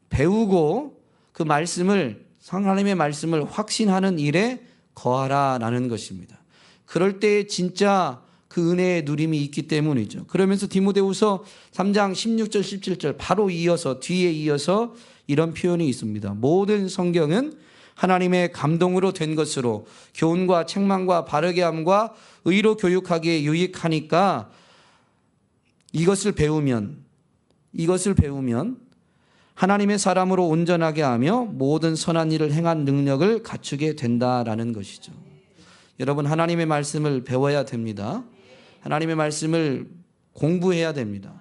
배우고 그 말씀을, 하나님의 말씀을 확신하는 일에 거하라라는 것입니다. 그럴 때 진짜 그 은혜의 누림이 있기 때문이죠. 그러면서 디모데후서 3장 16절 17절 바로 이어서, 뒤에 이어서 이런 표현이 있습니다. 모든 성경은 하나님의 감동으로 된 것으로 교훈과 책망과 바르게 함과 의로 교육하기에 유익하니까 이것을 배우면 하나님의 사람으로 온전하게 하며 모든 선한 일을 행한 능력을 갖추게 된다라는 것이죠. 여러분, 하나님의 말씀을 배워야 됩니다. 하나님의 말씀을 공부해야 됩니다.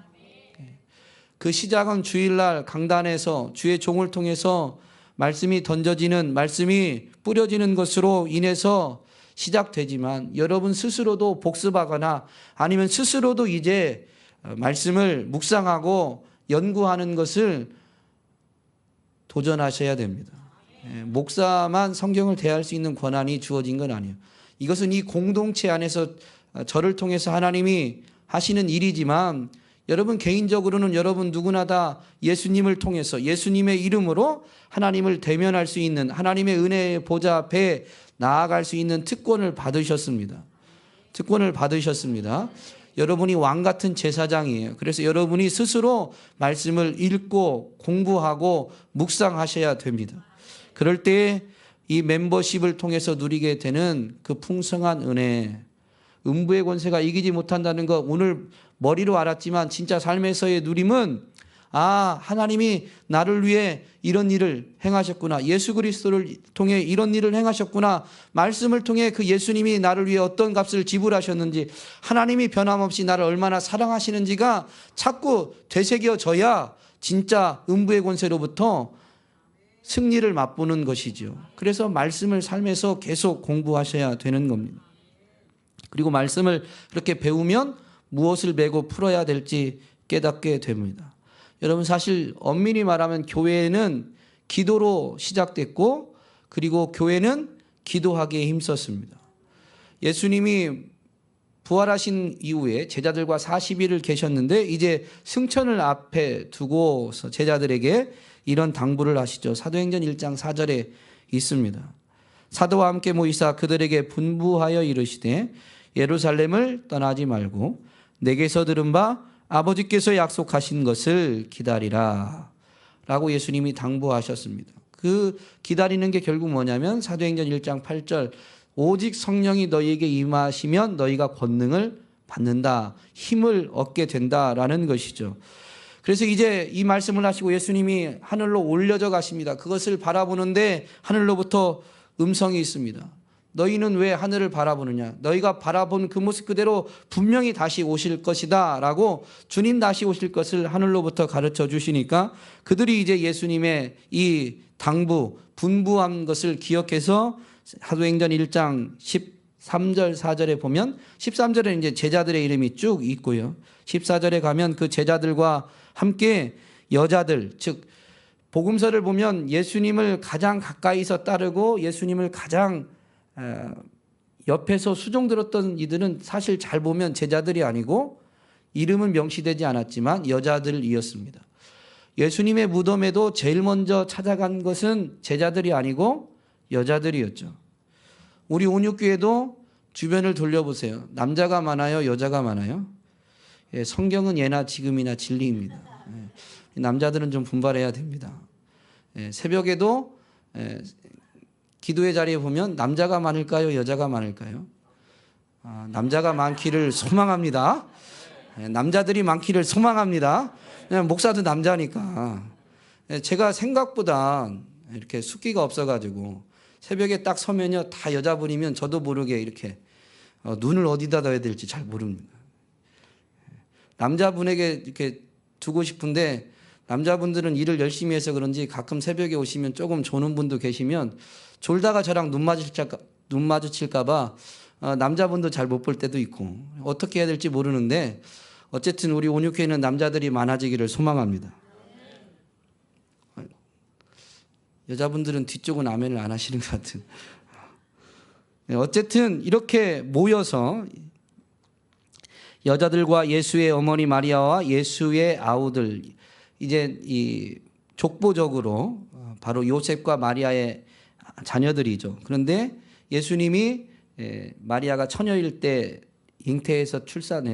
그 시작은 주일날 강단에서 주의 종을 통해서 말씀이 던져지는, 말씀이 뿌려지는 것으로 인해서 시작되지만 여러분 스스로도 복습하거나 아니면 스스로도 이제 말씀을 묵상하고 연구하는 것을 도전하셔야 됩니다. 목사만 성경을 대할 수 있는 권한이 주어진 건 아니에요. 이것은 이 공동체 안에서 저를 통해서 하나님이 하시는 일이지만 여러분 개인적으로는 여러분 누구나 다 예수님을 통해서 예수님의 이름으로 하나님을 대면할 수 있는, 하나님의 은혜의 보좌 앞에 나아갈 수 있는 특권을 받으셨습니다. 여러분이 왕 같은 제사장이에요. 그래서 여러분이 스스로 말씀을 읽고 공부하고 묵상하셔야 됩니다. 그럴 때 이 멤버십을 통해서 누리게 되는 그 풍성한 은혜, 음부의 권세가 이기지 못한다는 거 오늘 머리로 알았지만 진짜 삶에서의 누림은 하나님이 나를 위해 이런 일을 행하셨구나. 예수 그리스도를 통해 이런 일을 행하셨구나. 말씀을 통해 그 예수님이 나를 위해 어떤 값을 지불하셨는지, 하나님이 변함없이 나를 얼마나 사랑하시는지가 자꾸 되새겨져야 진짜 음부의 권세로부터 승리를 맛보는 것이죠. 그래서 말씀을 삶에서 계속 공부하셔야 되는 겁니다. 그리고 말씀을 그렇게 배우면 무엇을 메고 풀어야 될지 깨닫게 됩니다. 여러분, 사실 엄밀히 말하면 교회는 기도로 시작됐고, 그리고 교회는 기도하기에 힘썼습니다. 예수님이 부활하신 이후에 제자들과 40일을 계셨는데 이제 승천을 앞에 두고서 제자들에게 이런 당부를 하시죠. 사도행전 1장 4절에 있습니다. 사도와 함께 모이사 그들에게 분부하여 이르시되 예루살렘을 떠나지 말고 내게서 들은 바 아버지께서 약속하신 것을 기다리라 라고 예수님이 당부하셨습니다. 그 기다리는 게 결국 뭐냐면 사도행전 1장 8절 오직 성령이 너희에게 임하시면 너희가 권능을 받는다, 힘을 얻게 된다라는 것이죠. 그래서 이제 이 말씀을 하시고 예수님이 하늘로 올려져 가십니다. 그것을 바라보는데 하늘로부터 음성이 있습니다. 너희는 왜 하늘을 바라보느냐? 너희가 바라본 그 모습 그대로 분명히 다시 오실 것이다 라고 주님 다시 오실 것을 하늘로부터 가르쳐 주시니까 그들이 이제 예수님의 이 당부, 분부한 것을 기억해서 사도행전 1장 13절 4절에 보면 13절에 이제 제자들의 이름이 쭉 있고요. 14절에 가면 그 제자들과 함께 여자들, 즉 복음서를 보면 예수님을 가장 가까이서 따르고 예수님을 가장 옆에서 수종 들었던 이들은 사실 잘 보면 제자들이 아니고 이름은 명시되지 않았지만 여자들이었습니다. 예수님의 무덤에도 제일 먼저 찾아간 것은 제자들이 아니고 여자들이었죠. 우리 온육교회도 주변을 돌려보세요. 남자가 많아요? 여자가 많아요? 성경은 예나 지금이나 진리입니다. 남자들은 좀 분발해야 됩니다. 새벽에도 기도의 자리에 보면 남자가 많을까요? 여자가 많을까요? 남자가 많기를 소망합니다. 남자들이 많기를 소망합니다. 목사도 남자니까. 제가 생각보다 이렇게 숫기가 없어가지고 새벽에 딱 서면요 다 여자분이면 저도 모르게 이렇게 눈을 어디다 둬야 될지 잘 모릅니다. 남자분에게 이렇게 두고 싶은데 남자분들은 일을 열심히 해서 그런지 가끔 새벽에 오시면 조금 조는 분도 계시면 졸다가 저랑 눈 마주칠까 봐 남자분도 잘 못 볼 때도 있고 어떻게 해야 될지 모르는데 어쨌든 우리 온육회는 남자들이 많아지기를 소망합니다. 여자분들은 뒤쪽은 아멘을 안 하시는 것 같은. 어쨌든 이렇게 모여서 여자들과 예수의 어머니 마리아와 예수의 아우들, 이제 이 족보적으로 바로 요셉과 마리아의 자녀들이죠. 그런데 예수님이 마리아가 처녀일 때 잉태해서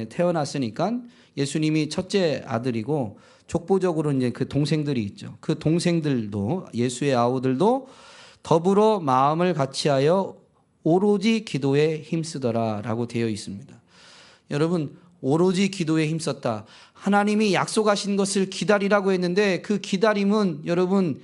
태어났으니까 예수님이 첫째 아들이고, 족보적으로 이제 그 동생들이 있죠. 그 동생들도, 예수의 아우들도 더불어 마음을 같이하여 오로지 기도에 힘쓰더라라고 되어 있습니다. 여러분, 오로지 기도에 힘썼다. 하나님이 약속하신 것을 기다리라고 했는데 그 기다림은 여러분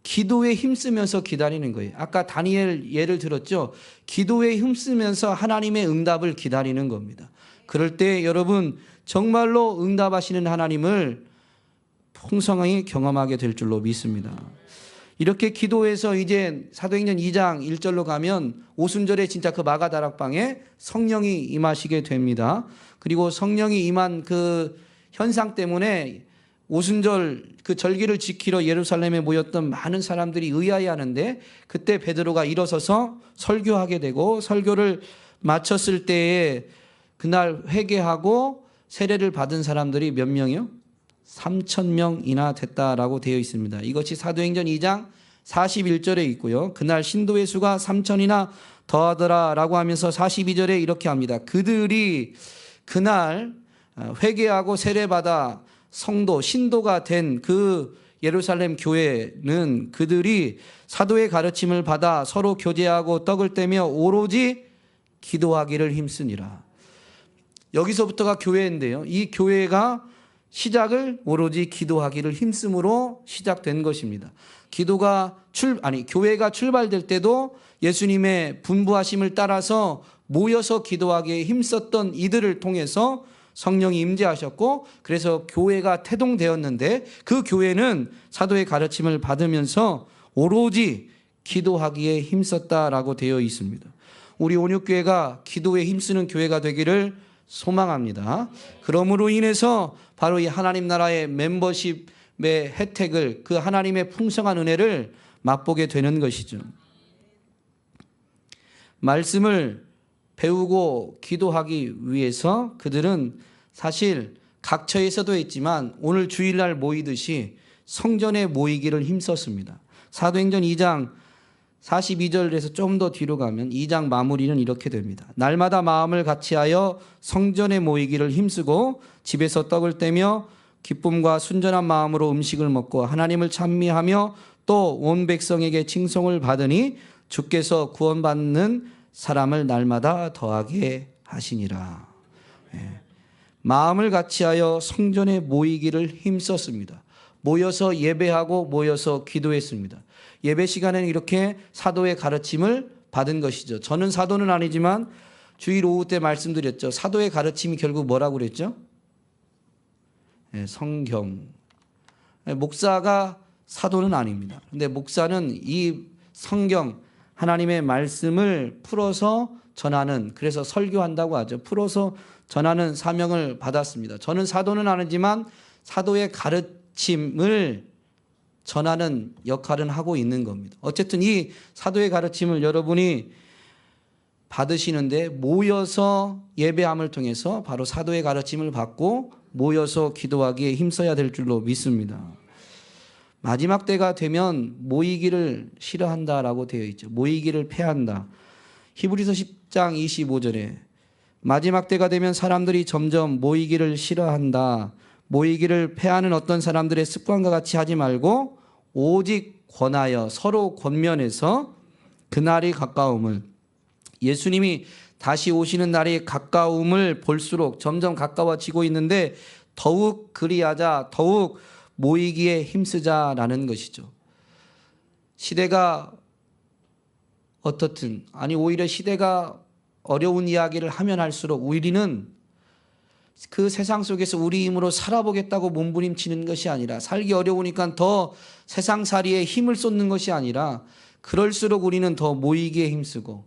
기도에 힘쓰면서 기다리는 거예요. 아까 다니엘 예를 들었죠. 기도에 힘쓰면서 하나님의 응답을 기다리는 겁니다. 그럴 때 여러분 정말로 응답하시는 하나님을 풍성하게 경험하게 될 줄로 믿습니다. 이렇게 기도해서 이제 사도행전 2장 1절로 가면 오순절에 진짜 그 마가다락방에 성령이 임하시게 됩니다. 그리고 성령이 임한 그 현상 때문에 오순절 그 절기를 지키러 예루살렘에 모였던 많은 사람들이 의아해하는데, 그때 베드로가 일어서서 설교하게 되고, 설교를 마쳤을 때에 그날 회개하고 세례를 받은 사람들이 몇 명이요? 3,000명이나 됐다라고 되어 있습니다. 이것이 사도행전 2장 41절에 있고요. 그날 신도의 수가 3,000이나 더하더라라고 하면서 42절에 이렇게 합니다. 그들이 그날 회개하고 세례받아 성도, 신도가 된 그 예루살렘 교회는 그들이 사도의 가르침을 받아 서로 교제하고 떡을 떼며 오로지 기도하기를 힘쓰니라. 여기서부터가 교회인데요. 이 교회가 시작을 오로지 기도하기를 힘쓰므로 시작된 것입니다. 교회가 출발될 때도 예수님의 분부하심을 따라서 모여서 기도하기에 힘썼던 이들을 통해서 성령이 임재하셨고, 그래서 교회가 태동되었는데 그 교회는 사도의 가르침을 받으면서 오로지 기도하기에 힘썼다라고 되어 있습니다. 우리 온육교회가 기도에 힘쓰는 교회가 되기를 소망합니다. 그러므로 인해서 바로 이 하나님 나라의 멤버십의 혜택을, 그 하나님의 풍성한 은혜를 맛보게 되는 것이죠. 말씀을 배우고 기도하기 위해서 그들은 사실 각처에서도 했지만 오늘 주일날 모이듯이 성전에 모이기를 힘썼습니다. 사도행전 2장 42절에서 좀 더 뒤로 가면 2장 마무리는 이렇게 됩니다. 날마다 마음을 같이하여 성전에 모이기를 힘쓰고 집에서 떡을 떼며 기쁨과 순전한 마음으로 음식을 먹고 하나님을 찬미하며 또 온 백성에게 칭송을 받으니 주께서 구원받는 사람을 날마다 더하게 하시니라. 마음을 같이하여 성전에 모이기를 힘썼습니다. 모여서 예배하고 모여서 기도했습니다. 예배 시간에는 이렇게 사도의 가르침을 받은 것이죠. 저는 사도는 아니지만 주일 오후 때 말씀드렸죠. 사도의 가르침이 결국 뭐라고 그랬죠? 성경. 목사가 사도는 아닙니다. 근데 목사는 이 성경, 하나님의 말씀을 풀어서 전하는, 그래서 설교한다고 하죠. 풀어서 전하는 사명을 받았습니다. 저는 사도는 아니지만 사도의 가르침을 전하는 역할은 하고 있는 겁니다. 어쨌든 이 사도의 가르침을 여러분이 받으시는데 모여서 예배함을 통해서 바로 사도의 가르침을 받고 모여서 기도하기에 힘써야 될 줄로 믿습니다. 마지막 때가 되면 모이기를 싫어한다라고 되어 있죠. 모이기를 패한다. 히브리서 10장 25절에 마지막 때가 되면 사람들이 점점 모이기를 싫어한다. 모이기를 패하는 어떤 사람들의 습관과 같이 하지 말고 오직 권하여 서로 권면해서 그날이 가까움을, 예수님이 다시 오시는 날이 가까움을 볼수록 점점 가까워지고 있는데 더욱 그리하자, 더욱 모이기에 힘쓰자라는 것이죠. 시대가 어떻든, 오히려 시대가 어려운 이야기를 하면 할수록 우리는 그 세상 속에서 우리 힘으로 살아보겠다고 몸부림치는 것이 아니라, 살기 어려우니까 더 세상살이에 힘을 쏟는 것이 아니라, 그럴수록 우리는 더 모이기에 힘쓰고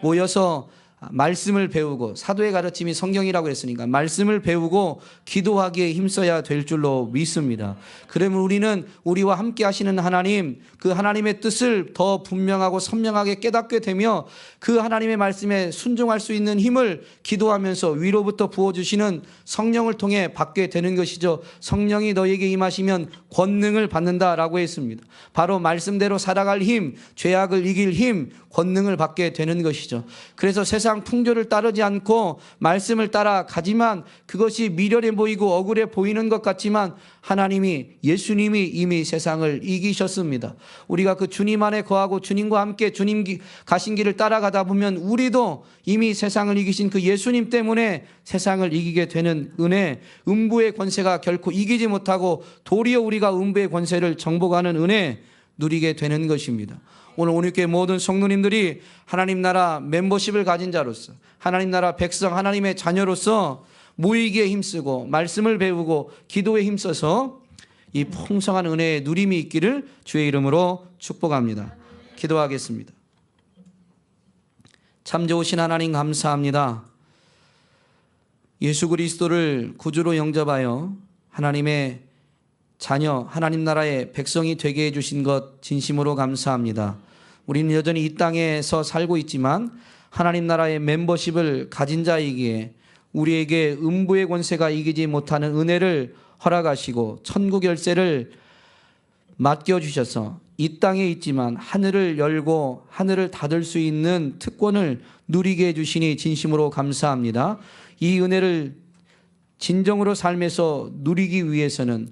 모여서 말씀을 배우고, 사도의 가르침이 성경이라고 했으니까 말씀을 배우고 기도하기에 힘써야 될 줄로 믿습니다. 그러면 우리는 우리와 함께 하시는 하나님, 그 하나님의 뜻을 더 분명하고 선명하게 깨닫게 되며 그 하나님의 말씀에 순종할 수 있는 힘을 기도하면서 위로부터 부어주시는 성령을 통해 받게 되는 것이죠. 성령이 너에게 임하시면 권능을 받는다라고 했습니다. 바로 말씀대로 살아갈 힘, 죄악을 이길 힘, 권능을 받게 되는 것이죠. 그래서 세상 풍조를 따르지 않고 말씀을 따라가지만 그것이 미련해 보이고 억울해 보이는 것 같지만 하나님이, 예수님이 이미 세상을 이기셨습니다. 우리가 그 주님 안에 거하고 주님과 함께 주님 가신 길을 따라가다 보면 우리도 이미 세상을 이기신 그 예수님 때문에 세상을 이기게 되는 은혜, 음부의 권세가 결코 이기지 못하고 도리어 우리가 음부의 권세를 정복하는 은혜 누리게 되는 것입니다. 오늘 온유교회 모든 성도님들이 하나님 나라 멤버십을 가진 자로서, 하나님 나라 백성, 하나님의 자녀로서 모이기에 힘쓰고 말씀을 배우고 기도에 힘써서 이 풍성한 은혜의 누림이 있기를 주의 이름으로 축복합니다. 기도하겠습니다. 참 좋으신 하나님 감사합니다. 예수 그리스도를 구주로 영접하여 하나님의 자녀, 하나님 나라의 백성이 되게 해주신 것 진심으로 감사합니다. 우리는 여전히 이 땅에서 살고 있지만 하나님 나라의 멤버십을 가진 자이기에 우리에게 음부의 권세가 이기지 못하는 은혜를 허락하시고 천국 열쇠를 맡겨주셔서 이 땅에 있지만 하늘을 열고 하늘을 닫을 수 있는 특권을 누리게 해주시니 진심으로 감사합니다. 이 은혜를 진정으로 삶에서 누리기 위해서는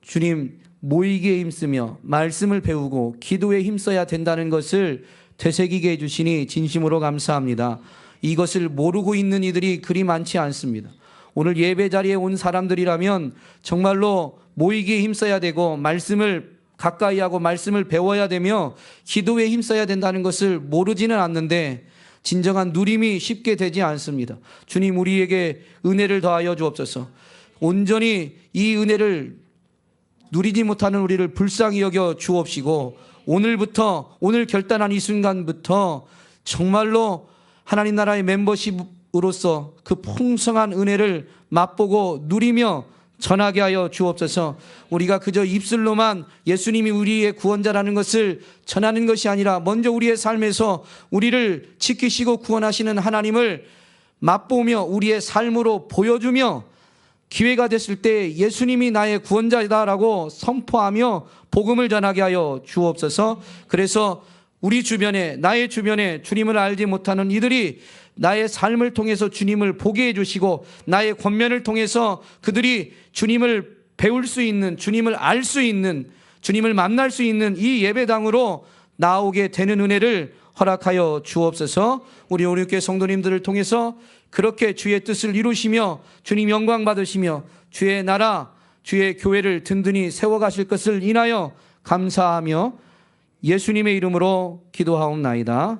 주님 모이기에 힘쓰며 말씀을 배우고 기도에 힘써야 된다는 것을 되새기게 해주시니 진심으로 감사합니다. 이것을 모르고 있는 이들이 그리 많지 않습니다. 오늘 예배 자리에 온 사람들이라면 정말로 모이기에 힘써야 되고 말씀을 가까이 하고 말씀을 배워야 되며 기도에 힘써야 된다는 것을 모르지는 않는데 진정한 누림이 쉽게 되지 않습니다. 주님 우리에게 은혜를 더하여 주옵소서. 온전히 이 은혜를 누리지 못하는 우리를 불쌍히 여겨 주옵시고 오늘부터, 오늘 결단한 이 순간부터 정말로 하나님 나라의 멤버십으로서 그 풍성한 은혜를 맛보고 누리며 전하게 하여 주옵소서. 우리가 그저 입술로만 예수님이 우리의 구원자라는 것을 전하는 것이 아니라 먼저 우리의 삶에서 우리를 지키시고 구원하시는 하나님을 맛보며 우리의 삶으로 보여주며 기회가 됐을 때 예수님이 나의 구원자다라고 선포하며 복음을 전하게 하여 주옵소서. 그래서 우리 주변에, 나의 주변에 주님을 알지 못하는 이들이 나의 삶을 통해서 주님을 보게 해주시고 나의 권면을 통해서 그들이 주님을 배울 수 있는, 주님을 알 수 있는, 주님을 만날 수 있는 이 예배당으로 나오게 되는 은혜를 허락하여 주옵소서. 우리 온유교회 성도님들을 통해서 그렇게 주의 뜻을 이루시며 주님 영광 받으시며 주의 나라, 주의 교회를 든든히 세워가실 것을 인하여 감사하며 예수님의 이름으로 기도하옵나이다.